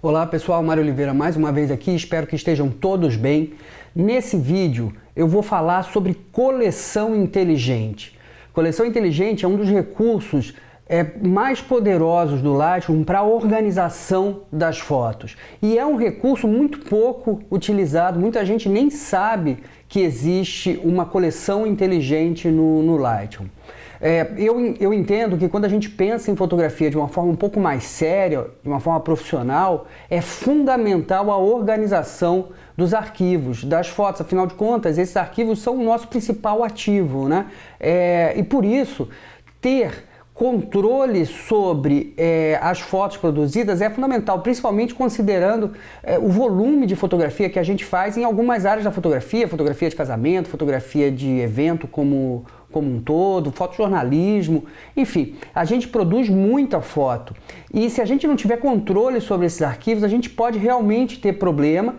Olá pessoal, Mário Oliveira mais uma vez aqui, espero que estejam todos bem. Nesse vídeo eu vou falar sobre coleção inteligente. Coleção inteligente é um dos recursos mais poderosos do Lightroom para a organização das fotos. E é um recurso muito pouco utilizado, muita gente nem sabe que existe uma coleção inteligente no Lightroom. Eu entendo que quando a gente pensa em fotografia de uma forma um pouco mais séria, de uma forma profissional, é fundamental a organização dos arquivos, das fotos. Afinal de contas, esses arquivos são o nosso principal ativo, né? E por isso, ter controle sobre as fotos produzidas é fundamental, principalmente considerando o volume de fotografia que a gente faz em algumas áreas da fotografia, fotografia de casamento, fotografia de evento como um todo, fotojornalismo, enfim, a gente produz muita foto e se a gente não tiver controle sobre esses arquivos, a gente pode realmente ter problema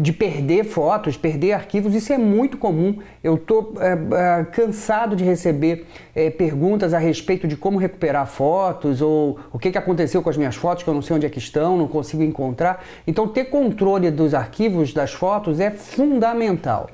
de perder fotos, perder arquivos. Isso é muito comum. Eu estou cansado de receber perguntas a respeito de como recuperar fotos ou o que aconteceu com as minhas fotos, que eu não sei onde é que estão, não consigo encontrar. Então ter controle dos arquivos das fotos é fundamental.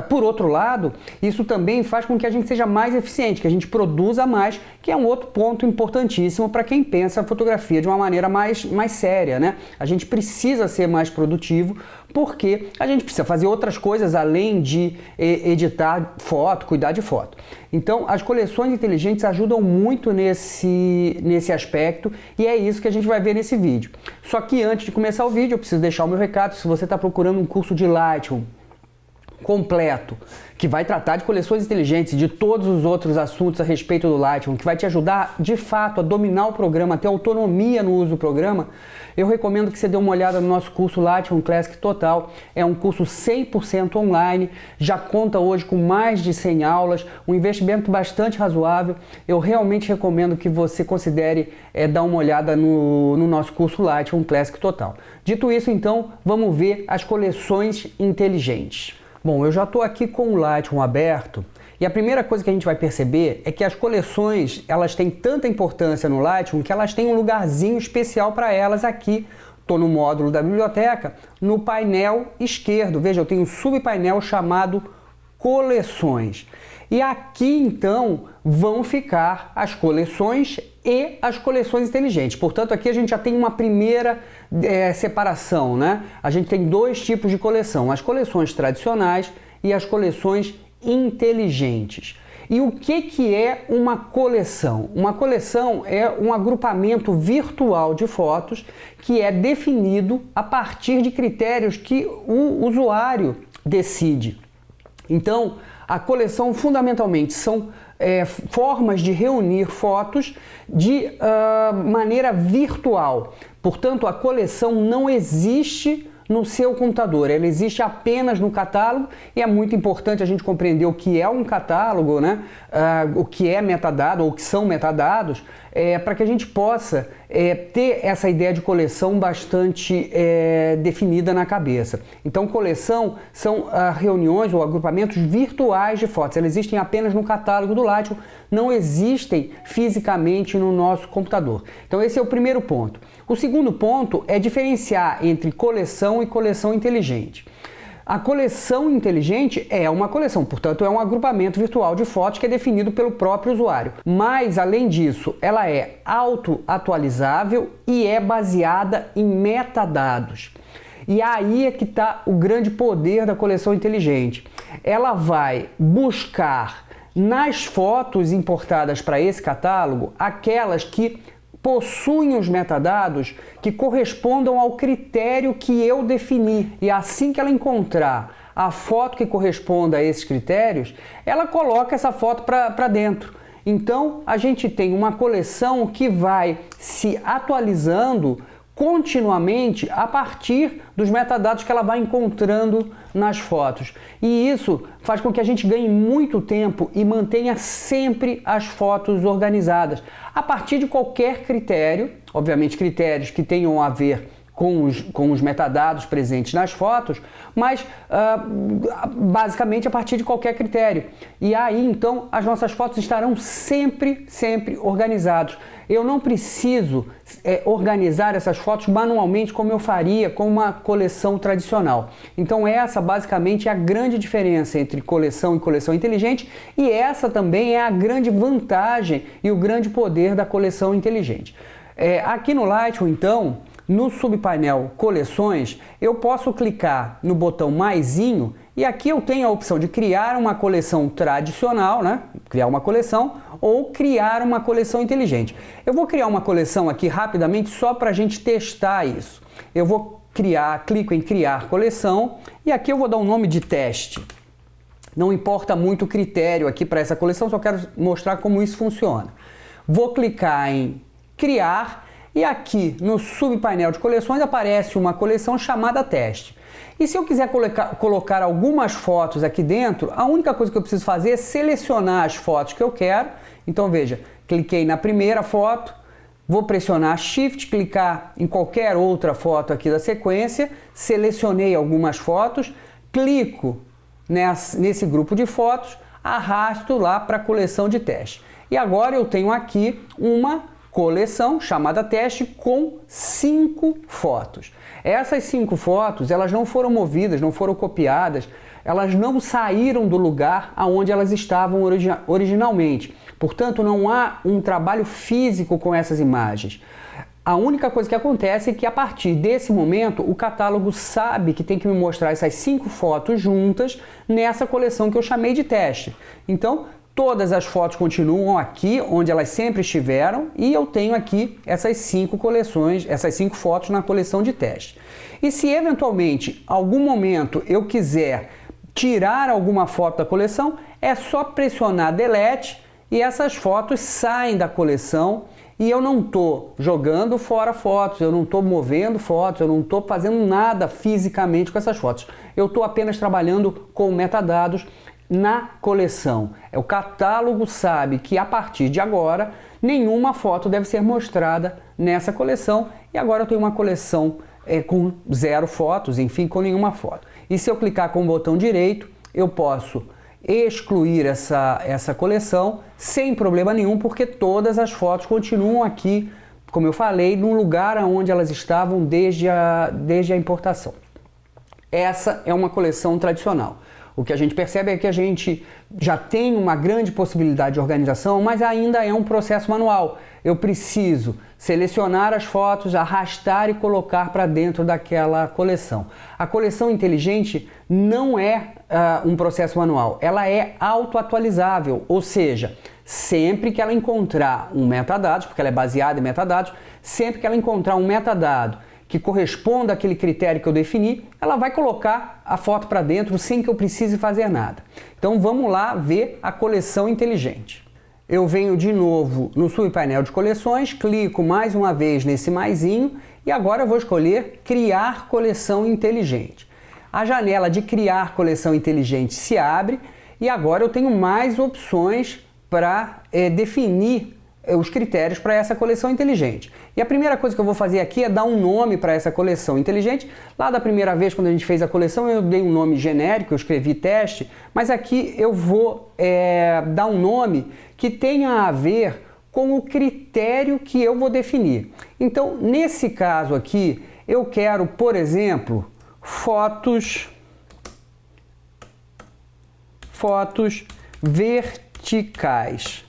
Por outro lado, isso também faz com que a gente seja mais eficiente, que a gente produza mais, que é um outro ponto importantíssimo para quem pensa a fotografia de uma maneira mais séria, né? A gente precisa ser mais produtivo, porque a gente precisa fazer outras coisas além de editar foto, cuidar de foto. Então, as coleções inteligentes ajudam muito nesse aspecto e é isso que a gente vai ver nesse vídeo. Só que antes de começar o vídeo, eu preciso deixar o meu recado. Se você está procurando um curso de Lightroom completo, que vai tratar de coleções inteligentes e de todos os outros assuntos a respeito do Lightroom, que vai te ajudar de fato a dominar o programa, a ter autonomia no uso do programa, eu recomendo que você dê uma olhada no nosso curso Lightroom Classic Total. É um curso 100% online, já conta hoje com mais de 100 aulas, um investimento bastante razoável. Eu realmente recomendo que você considere dar uma olhada no nosso curso Lightroom Classic Total. Dito isso, então, vamos ver as coleções inteligentes. Bom, eu já estou aqui com o Lightroom aberto e a primeira coisa que a gente vai perceber é que as coleções, elas têm tanta importância no Lightroom que elas têm um lugarzinho especial para elas aqui. Estou no módulo da biblioteca, no painel esquerdo. Veja, eu tenho um subpainel chamado Coleções. E aqui, então, vão ficar as coleções e as coleções inteligentes. Portanto, aqui a gente já tem uma primeira separação, né? A gente tem dois tipos de coleção, as coleções tradicionais e as coleções inteligentes. E o que é uma coleção? Uma coleção é um agrupamento virtual de fotos que é definido a partir de critérios que o usuário decide. Então, a coleção fundamentalmente são formas de reunir fotos de maneira virtual. Portanto, a coleção não existe no seu computador, ela existe apenas no catálogo e é muito importante a gente compreender o que é um catálogo, né? O que é metadado ou o que são metadados, para que a gente possa ter essa ideia de coleção bastante definida na cabeça. Então, coleção são reuniões ou agrupamentos virtuais de fotos, elas existem apenas no catálogo do Lightroom, não existem fisicamente no nosso computador. Então, esse é o primeiro ponto. O segundo ponto é diferenciar entre coleção e coleção inteligente. A coleção inteligente é uma coleção, portanto é um agrupamento virtual de fotos que é definido pelo próprio usuário. Mas, além disso, ela é auto-atualizável e é baseada em metadados. E aí é que está o grande poder da coleção inteligente. Ela vai buscar nas fotos importadas para esse catálogo aquelas que possuem os metadados que correspondam ao critério que eu defini. E assim que ela encontrar a foto que corresponda a esses critérios, ela coloca essa foto para dentro. Então, a gente tem uma coleção que vai se atualizando continuamente a partir dos metadados que ela vai encontrando nas fotos. E isso faz com que a gente ganhe muito tempo e mantenha sempre as fotos organizadas, a partir de qualquer critério, obviamente critérios que tenham a ver com os metadados presentes nas fotos, mas basicamente a partir de qualquer critério. E aí então as nossas fotos estarão sempre organizadas. Eu não preciso organizar essas fotos manualmente como eu faria com uma coleção tradicional. Então essa basicamente é a grande diferença entre coleção e coleção inteligente, e essa também é a grande vantagem e o grande poder da coleção inteligente. Aqui no Lightroom, então, no subpainel Coleções, eu posso clicar no botão maisinho e aqui eu tenho a opção de criar uma coleção tradicional, né? Criar uma coleção ou criar uma coleção inteligente. Eu vou criar uma coleção aqui rapidamente só para a gente testar isso. Eu vou clico em criar coleção e aqui eu vou dar um nome de teste. Não importa muito o critério aqui para essa coleção, só quero mostrar como isso funciona. Vou clicar em criar e aqui no subpainel de coleções aparece uma coleção chamada teste. E se eu quiser colocar algumas fotos aqui dentro, a única coisa que eu preciso fazer é selecionar as fotos que eu quero. Então veja, cliquei na primeira foto, vou pressionar Shift, clicar em qualquer outra foto aqui da sequência, selecionei algumas fotos, clico nesse grupo de fotos, arrasto lá para a coleção de teste. E agora eu tenho aqui uma coleção chamada teste com 5 fotos. Essas 5 fotos, elas não foram movidas, não foram copiadas, elas não saíram do lugar aonde elas estavam originalmente. Portanto, não há um trabalho físico com essas imagens. A única coisa que acontece é que a partir desse momento o catálogo sabe que tem que me mostrar essas 5 fotos juntas nessa coleção que eu chamei de teste. Então, todas as fotos continuam aqui onde elas sempre estiveram e eu tenho aqui essas 5 coleções, essas 5 fotos na coleção de teste. E se eventualmente, algum momento, eu quiser tirar alguma foto da coleção, é só pressionar Delete e essas fotos saem da coleção e eu não estou jogando fora fotos, eu não estou movendo fotos, eu não estou fazendo nada fisicamente com essas fotos. Eu estou apenas trabalhando com metadados na coleção. O catálogo sabe que a partir de agora nenhuma foto deve ser mostrada nessa coleção e agora eu tenho uma coleção com 0 fotos, enfim, com nenhuma foto. E se eu clicar com o botão direito, eu posso excluir essa coleção sem problema nenhum, porque todas as fotos continuam aqui, como eu falei, no lugar onde elas estavam desde a importação. Essa é uma coleção tradicional. O que a gente percebe é que a gente já tem uma grande possibilidade de organização, mas ainda é um processo manual. Eu preciso selecionar as fotos, arrastar e colocar para dentro daquela coleção. A coleção inteligente não é um processo manual, ela é autoatualizável, ou seja, sempre que ela encontrar um metadados, porque ela é baseada em metadados, sempre que ela encontrar um metadado que corresponda àquele critério que eu defini, ela vai colocar a foto para dentro sem que eu precise fazer nada. Então vamos lá ver a coleção inteligente. Eu venho de novo no subpainel de coleções, clico mais uma vez nesse maisinho e agora eu vou escolher criar coleção inteligente. A janela de criar coleção inteligente se abre e agora eu tenho mais opções para definir os critérios para essa coleção inteligente. E a primeira coisa que eu vou fazer aqui é dar um nome para essa coleção inteligente. Lá da primeira vez, quando a gente fez a coleção, eu dei um nome genérico, eu escrevi teste, mas aqui eu vou dar um nome que tenha a ver com o critério que eu vou definir. Então, nesse caso aqui, eu quero, por exemplo, fotos verticais.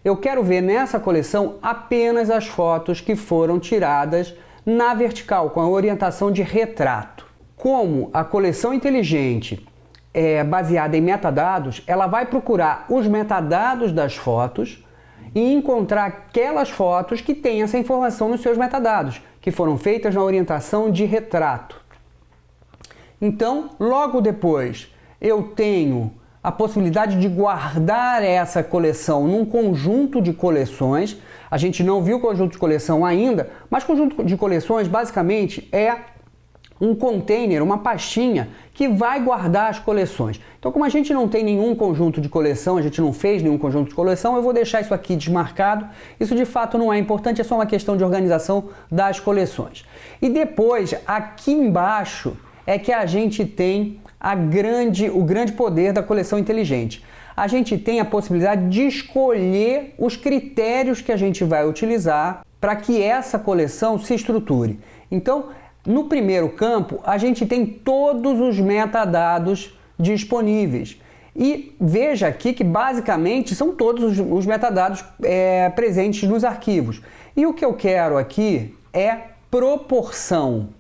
Eu quero ver nessa coleção apenas as fotos que foram tiradas na vertical, com a orientação de retrato. Como a coleção inteligente é baseada em metadados, ela vai procurar os metadados das fotos e encontrar aquelas fotos que têm essa informação nos seus metadados, que foram feitas na orientação de retrato. Então, logo depois, eu tenho a possibilidade de guardar essa coleção num conjunto de coleções. A gente não viu o conjunto de coleção ainda, mas conjunto de coleções basicamente é um container, uma pastinha que vai guardar as coleções. Então, como a gente não tem nenhum conjunto de coleção, a gente não fez nenhum conjunto de coleção, eu vou deixar isso aqui desmarcado. Isso de fato não é importante, é só uma questão de organização das coleções. E depois, aqui embaixo, é que a gente tem o grande poder da coleção inteligente. A gente tem a possibilidade de escolher os critérios que a gente vai utilizar para que essa coleção se estruture. Então, no primeiro campo, a gente tem todos os metadados disponíveis. E veja aqui que basicamente são todos os metadados presentes nos arquivos. E o que eu quero aqui é proporção.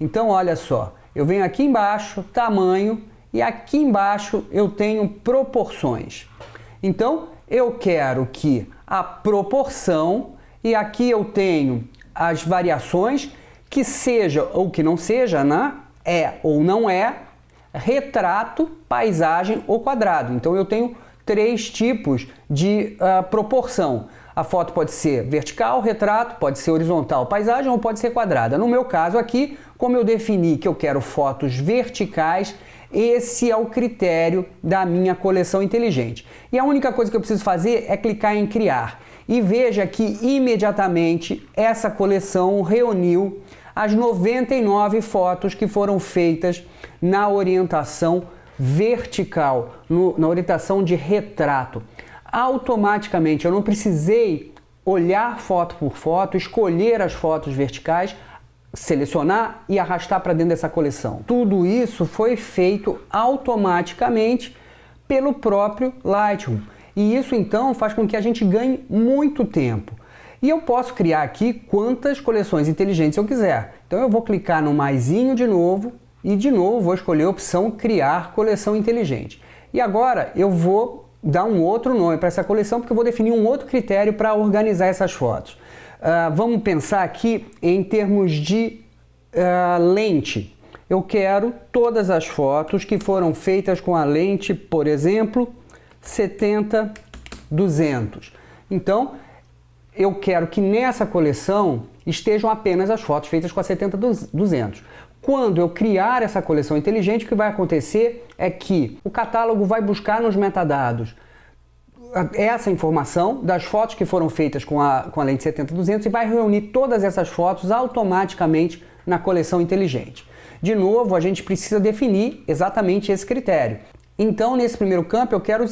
Então, olha só, eu venho aqui embaixo, tamanho, e aqui embaixo eu tenho proporções. Então, eu quero que a proporção, e aqui eu tenho as variações, que seja ou que não seja, né? É ou não é, retrato, paisagem ou quadrado. Então eu tenho 3 tipos de proporção. A foto pode ser vertical, retrato, pode ser horizontal, paisagem ou pode ser quadrada. No meu caso aqui, como eu defini que eu quero fotos verticais, esse é o critério da minha coleção inteligente. E a única coisa que eu preciso fazer é clicar em criar. E veja que imediatamente essa coleção reuniu as 99 fotos que foram feitas na orientação vertical, na orientação de retrato. Automaticamente, eu não precisei olhar foto por foto, escolher as fotos verticais, selecionar e arrastar para dentro dessa coleção. Tudo isso foi feito automaticamente pelo próprio Lightroom. E isso então faz com que a gente ganhe muito tempo. E eu posso criar aqui quantas coleções inteligentes eu quiser. Então eu vou clicar no maisinho de novo e de novo vou escolher a opção criar coleção inteligente. E agora eu vou dar um outro nome para essa coleção porque eu vou definir um outro critério para organizar essas fotos. Vamos pensar aqui em termos de lente. Eu quero todas as fotos que foram feitas com a lente, por exemplo, 70-200. Então, eu quero que nessa coleção estejam apenas as fotos feitas com a 70-200. Quando eu criar essa coleção inteligente, o que vai acontecer é que o catálogo vai buscar nos metadados essa informação das fotos que foram feitas com a lente 70-200 e vai reunir todas essas fotos automaticamente na coleção inteligente. De novo, a gente precisa definir exatamente esse critério. Então, nesse primeiro campo, eu quero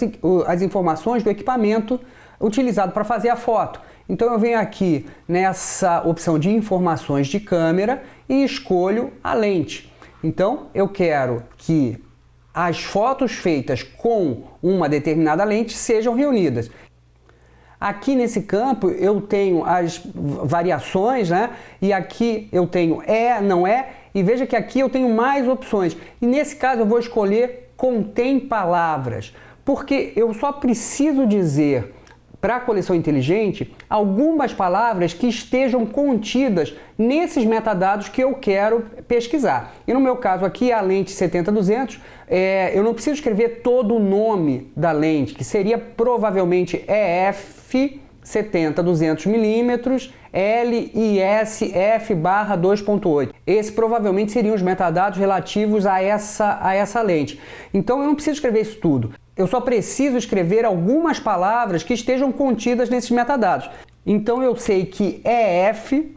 as informações do equipamento utilizado para fazer a foto. Então, eu venho aqui nessa opção de informações de câmera e escolho a lente. Então, eu quero que as fotos feitas com uma determinada lente sejam reunidas. Aqui nesse campo eu tenho as variações, né? E aqui eu tenho não é, e veja que aqui eu tenho mais opções. E nesse caso eu vou escolher contém palavras, porque eu só preciso dizer para a coleção inteligente algumas palavras que estejam contidas nesses metadados que eu quero pesquisar. E no meu caso aqui, a lente 70-200, eu não preciso escrever todo o nome da lente, que seria provavelmente EF 70-200mm LIS f/2.8. Esse provavelmente seriam os metadados relativos a essa lente. Então eu não preciso escrever isso tudo. Eu só preciso escrever algumas palavras que estejam contidas nesses metadados. Então eu sei que EF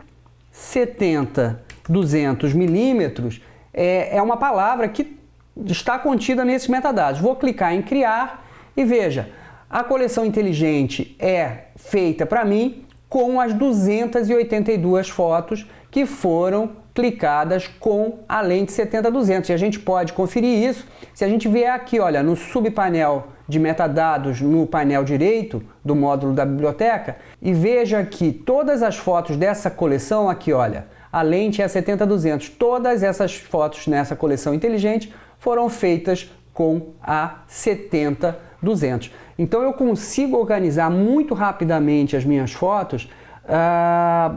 70-200mm é uma palavra que está contida nesses metadados. Vou clicar em criar e veja, a coleção inteligente é feita para mim com as 282 fotos que foram clicadas com a lente 70-200. E a gente pode conferir isso se a gente vier aqui, olha, no subpainel de metadados, no painel direito do módulo da biblioteca, e veja aqui todas as fotos dessa coleção aqui, olha, a lente é 70-200. Todas essas fotos nessa coleção inteligente foram feitas com a 70-200. Então eu consigo organizar muito rapidamente as minhas fotos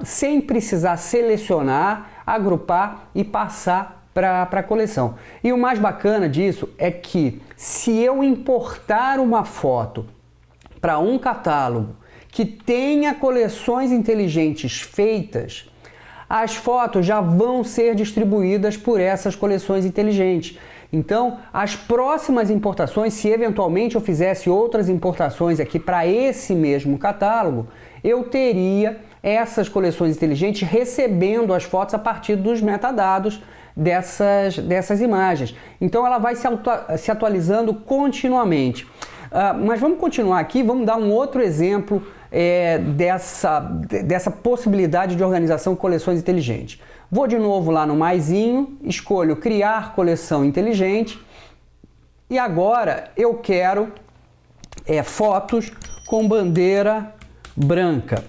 sem precisar selecionar, agrupar e passar para a coleção. E o mais bacana disso é que se eu importar uma foto para um catálogo que tenha coleções inteligentes feitas, as fotos já vão ser distribuídas por essas coleções inteligentes. Então, as próximas importações, se eventualmente eu fizesse outras importações aqui para esse mesmo catálogo, eu teria essas coleções inteligentes recebendo as fotos a partir dos metadados dessas imagens. Então, ela vai se atualizando continuamente. Mas vamos continuar aqui, vamos dar um outro exemplo dessa possibilidade de organização de coleções inteligentes. Vou de novo lá no maisinho, escolho criar coleção inteligente e agora eu quero fotos com bandeira branca.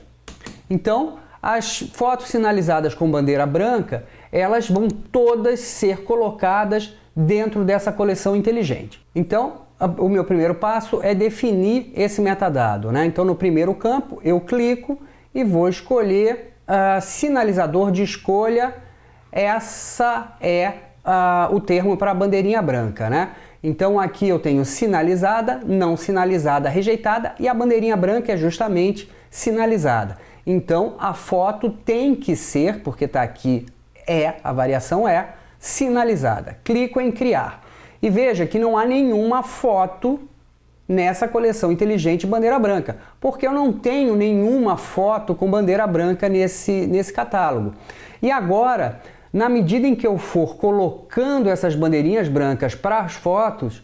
Então, as fotos sinalizadas com bandeira branca, elas vão todas ser colocadas dentro dessa coleção inteligente. Então, o meu primeiro passo é definir esse metadado, né? Então, no primeiro campo, eu clico e vou escolher sinalizador de escolha. Essa é o termo para a bandeirinha branca, né? Então, aqui eu tenho sinalizada, não sinalizada, rejeitada, e a bandeirinha branca é justamente sinalizada. Então, a foto tem que ser, porque está aqui a variação é sinalizada. Clico em criar. E veja que não há nenhuma foto nessa coleção inteligente bandeira branca, porque eu não tenho nenhuma foto com bandeira branca nesse catálogo. E agora, na medida em que eu for colocando essas bandeirinhas brancas para as fotos,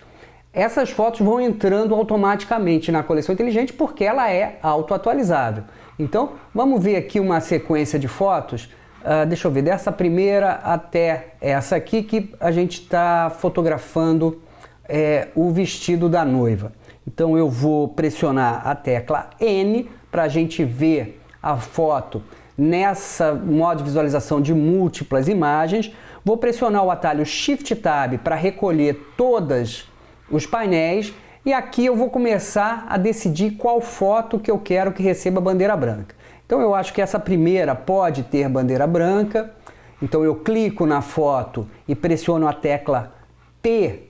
essas fotos vão entrando automaticamente na coleção inteligente porque ela é autoatualizável. Então, vamos ver aqui uma sequência de fotos. Deixa eu ver, dessa primeira até essa aqui que a gente está fotografando o vestido da noiva. Então eu vou pressionar a tecla N para a gente ver a foto nessa modo de visualização de múltiplas imagens. Vou pressionar o atalho Shift Tab para recolher todos os painéis e aqui eu vou começar a decidir qual foto que eu quero que receba bandeira branca. Então eu acho que essa primeira pode ter bandeira branca, então eu clico na foto e pressiono a tecla P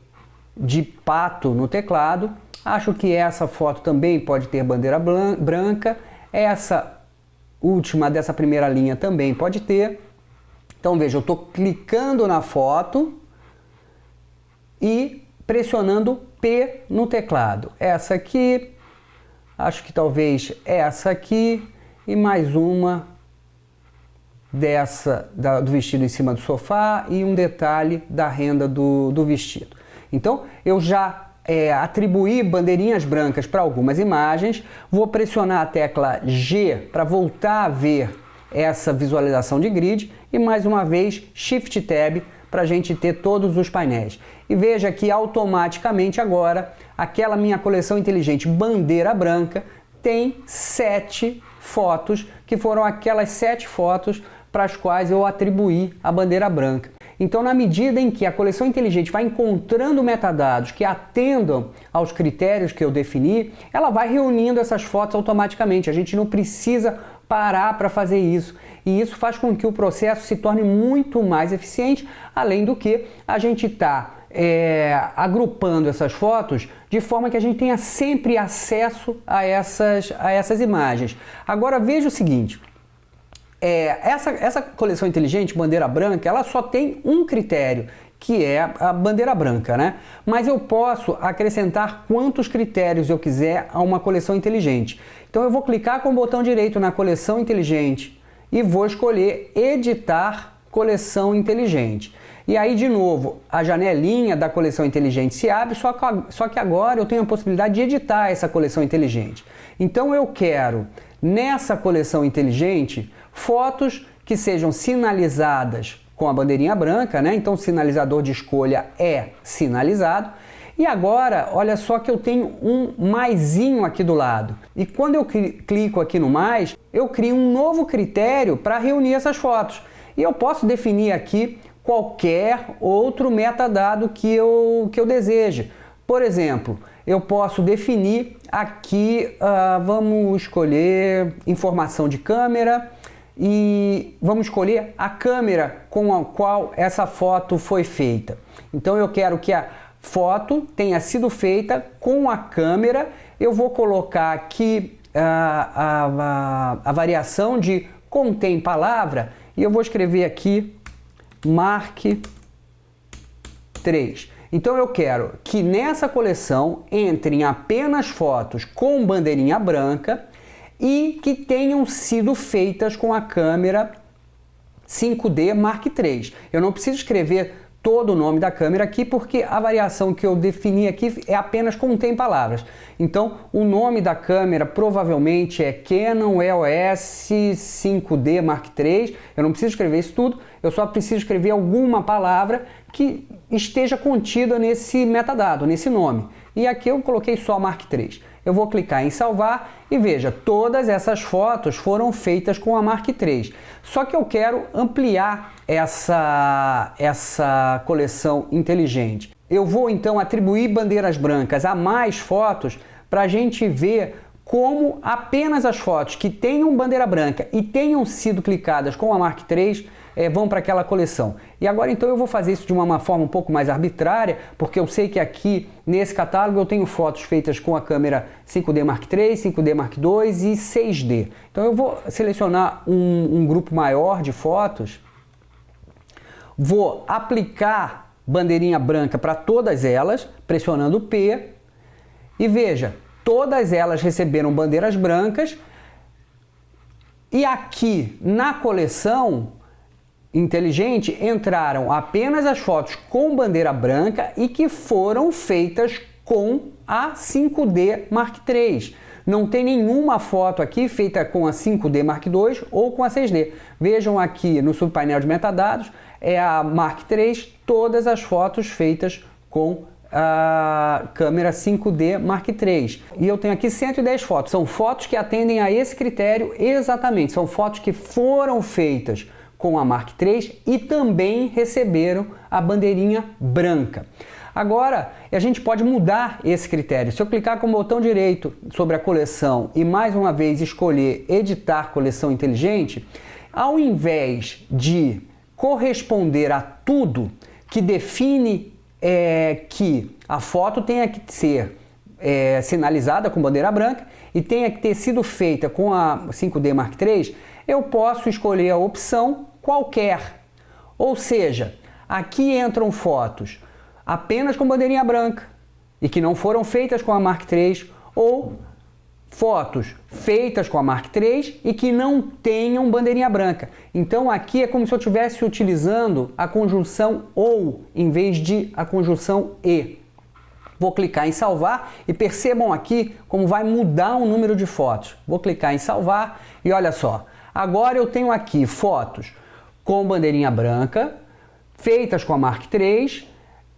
de pato no teclado. Acho que essa foto também pode ter bandeira branca, essa última dessa primeira linha também pode ter. Então veja, eu estou clicando na foto e pressionando P no teclado. Essa aqui, acho que talvez essa aqui, e mais uma do vestido em cima do sofá e um detalhe da renda do vestido. Então, eu já atribuí bandeirinhas brancas para algumas imagens, vou pressionar a tecla G para voltar a ver essa visualização de grid e mais uma vez Shift Tab para a gente ter todos os painéis. E veja que automaticamente agora aquela minha coleção inteligente bandeira branca tem 7 fotos, que foram aquelas 7 fotos para as quais eu atribuí a bandeira branca. Então, na medida em que a coleção inteligente vai encontrando metadados que atendam aos critérios que eu defini, ela vai reunindo essas fotos automaticamente. A gente não precisa parar para fazer isso. E isso faz com que o processo se torne muito mais eficiente, além do que a gente está agrupando essas fotos de forma que a gente tenha sempre acesso a essas imagens. Agora veja o seguinte, essa coleção inteligente, bandeira branca, ela só tem um critério, que é a bandeira branca, né? Mas eu posso acrescentar quantos critérios eu quiser a uma coleção inteligente. Então eu vou clicar com o botão direito na coleção inteligente e vou escolher editar coleção inteligente. E aí, de novo, a janelinha da coleção inteligente se abre, só que agora eu tenho a possibilidade de editar essa coleção inteligente. Então eu quero, nessa coleção inteligente, fotos que sejam sinalizadas com a bandeirinha branca, né? Então o sinalizador de escolha é sinalizado. E agora, olha só que eu tenho um maisinho aqui do lado. E quando eu clico aqui no mais, eu crio um novo critério para reunir essas fotos. E eu posso definir aqui qualquer outro metadado que eu deseje. Por exemplo, eu posso definir aqui, vamos escolher informação de câmera e vamos escolher a câmera com a qual essa foto foi feita. Então eu quero que a foto tenha sido feita com a câmera. Eu vou colocar aqui a variação de contém palavra e eu vou escrever aqui Mark 3. Então eu quero que nessa coleção entrem apenas fotos com bandeirinha branca e que tenham sido feitas com a câmera 5D Mark III. Eu não preciso escrever todo o nome da câmera aqui, porque a variação que eu defini aqui é apenas contém palavras. Então, o nome da câmera provavelmente é Canon EOS 5D Mark III. Eu não preciso escrever isso tudo, eu só preciso escrever alguma palavra que esteja contida nesse metadado, nesse nome. E aqui eu coloquei só Mark III. Eu vou clicar em salvar e veja, todas essas fotos foram feitas com a Mark III. Só que eu quero ampliar essa coleção inteligente. Eu vou então atribuir bandeiras brancas a mais fotos para a gente ver como apenas as fotos que tenham bandeira branca e tenham sido clicadas com a Mark III vão para aquela coleção. E agora então eu vou fazer isso de uma forma um pouco mais arbitrária, porque eu sei que aqui nesse catálogo eu tenho fotos feitas com a câmera 5D Mark III, 5D Mark II e 6D. Então eu vou selecionar um grupo maior de fotos, vou aplicar bandeirinha branca para todas elas, pressionando P, e veja, todas elas receberam bandeiras brancas, e aqui na coleção inteligente entraram apenas as fotos com bandeira branca e que foram feitas com a 5D Mark III. Não tem nenhuma foto aqui feita com a 5D Mark II ou com a 6D. Vejam aqui no subpainel de metadados, é a Mark III, todas as fotos feitas com a câmera 5D Mark III. E eu tenho aqui 110 fotos. São fotos que atendem a esse critério exatamente. São fotos que foram feitas com a Mark III e também receberam a bandeirinha branca. Agora, a gente pode mudar esse critério. Se eu clicar com o botão direito sobre a coleção e mais uma vez escolher editar coleção inteligente, ao invés de corresponder a tudo que define que a foto tenha que ser sinalizada com bandeira branca e tenha que ter sido feita com a 5D Mark III, eu posso escolher a opção qualquer. Ou seja, aqui entram fotos apenas com bandeirinha branca e que não foram feitas com a Mark III, ou fotos feitas com a Mark III e que não tenham bandeirinha branca. Então aqui é como se eu estivesse utilizando a conjunção OU em vez de a conjunção E. Vou clicar em salvar e percebam aqui como vai mudar o número de fotos. Vou clicar em salvar e olha só, agora eu tenho aqui fotos com bandeirinha branca, feitas com a Mark III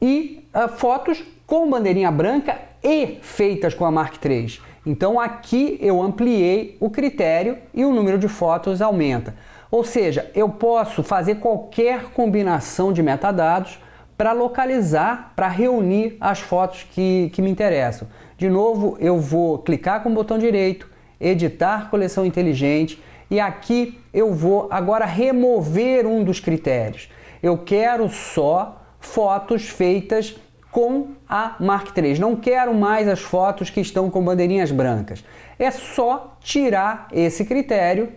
e fotos com bandeirinha branca e feitas com a Mark III. Então aqui eu ampliei o critério e o número de fotos aumenta. Ou seja, eu posso fazer qualquer combinação de metadados para localizar, para reunir as fotos que me interessam. De novo, eu vou clicar com o botão direito, editar coleção inteligente, e aqui eu vou agora remover um dos critérios. Eu quero só fotos feitas com a Mark III. Não quero mais as fotos que estão com bandeirinhas brancas. É só tirar esse critério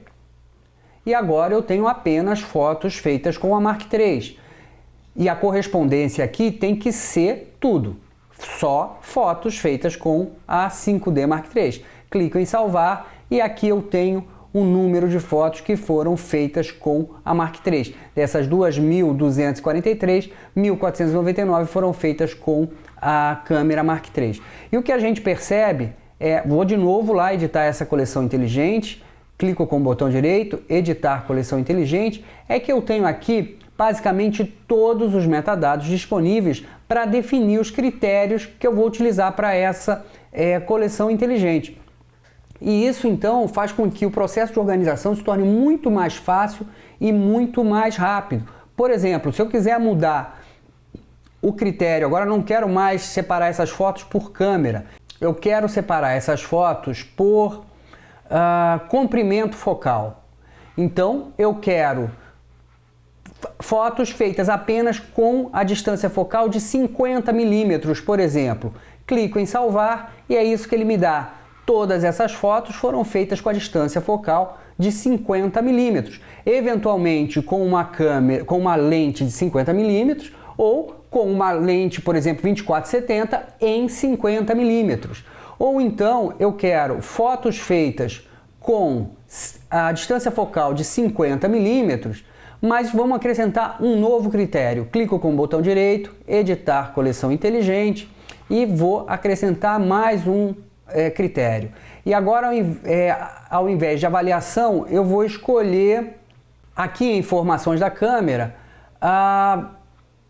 e agora eu tenho apenas fotos feitas com a Mark III. E a correspondência aqui tem que ser tudo. Só fotos feitas com a 5D Mark III. Clico em salvar e aqui eu tenho o número de fotos que foram feitas com a Mark III. Dessas 2.243, 1.499 foram feitas com a câmera Mark III. E o que a gente percebe vou de novo lá editar essa coleção inteligente, clico com o botão direito, editar coleção inteligente, é que eu tenho aqui basicamente todos os metadados disponíveis para definir os critérios que eu vou utilizar para essa coleção inteligente. E isso então faz com que o processo de organização se torne muito mais fácil e muito mais rápido. Por exemplo, se eu quiser mudar o critério, agora não quero mais separar essas fotos por câmera, eu quero separar essas fotos por comprimento focal. Então eu quero fotos feitas apenas com a distância focal de 50 milímetros, por exemplo. Clico em salvar e é isso que ele me dá. Todas essas fotos foram feitas com a distância focal de 50 milímetros, eventualmente com uma câmera, com uma lente de 50 milímetros ou com uma lente, por exemplo, 24-70 em 50 milímetros. Ou então eu quero fotos feitas com a distância focal de 50 milímetros, mas vamos acrescentar um novo critério. Clico com o botão direito, editar coleção inteligente e vou acrescentar mais um critério. E agora, ao invés de avaliação, eu vou escolher aqui em informações da câmera a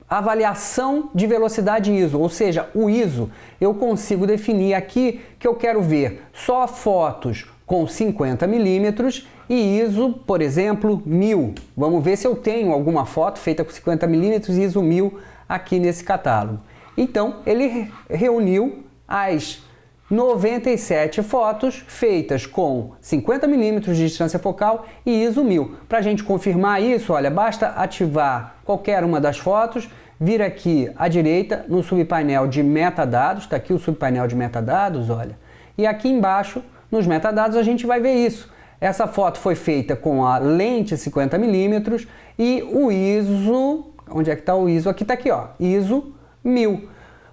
avaliação de velocidade ISO, ou seja, o ISO. Eu consigo definir aqui que eu quero ver só fotos com 50 milímetros e ISO, por exemplo, 1000. Vamos ver se eu tenho alguma foto feita com 50 milímetros e ISO 1000 aqui nesse catálogo. Então, ele reuniu as 97 fotos feitas com 50 milímetros de distância focal e ISO 1000. Para a gente confirmar isso, olha, basta ativar qualquer uma das fotos, vir aqui à direita no subpainel de metadados, está aqui o subpainel de metadados, olha, e aqui embaixo nos metadados a gente vai ver isso. Essa foto foi feita com a lente 50 milímetros e o ISO, onde é que está o ISO? Aqui está aqui, ó, ISO 1000.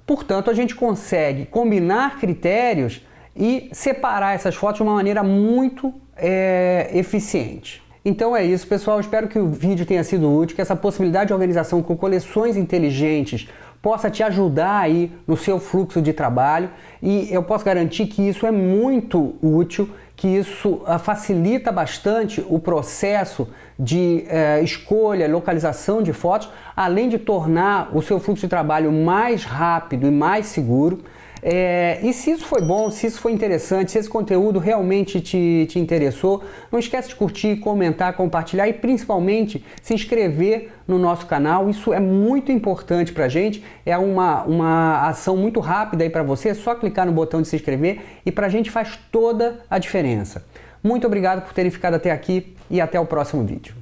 Portanto, a gente consegue combinar critérios e separar essas fotos de uma maneira muito eficiente. Então é isso, pessoal. Espero que o vídeo tenha sido útil, que essa possibilidade de organização com coleções inteligentes possa te ajudar aí no seu fluxo de trabalho, e eu posso garantir que isso é muito útil, que isso facilita bastante o processo de escolha, localização de fotos, além de tornar o seu fluxo de trabalho mais rápido e mais seguro. E se isso foi bom, se isso foi interessante, se esse conteúdo realmente te interessou, não esquece de curtir, comentar, compartilhar e principalmente se inscrever no nosso canal. Isso é muito importante pra gente, é uma ação muito rápida aí para você, é só clicar no botão de se inscrever e pra gente faz toda a diferença. Muito obrigado por terem ficado até aqui e até o próximo vídeo.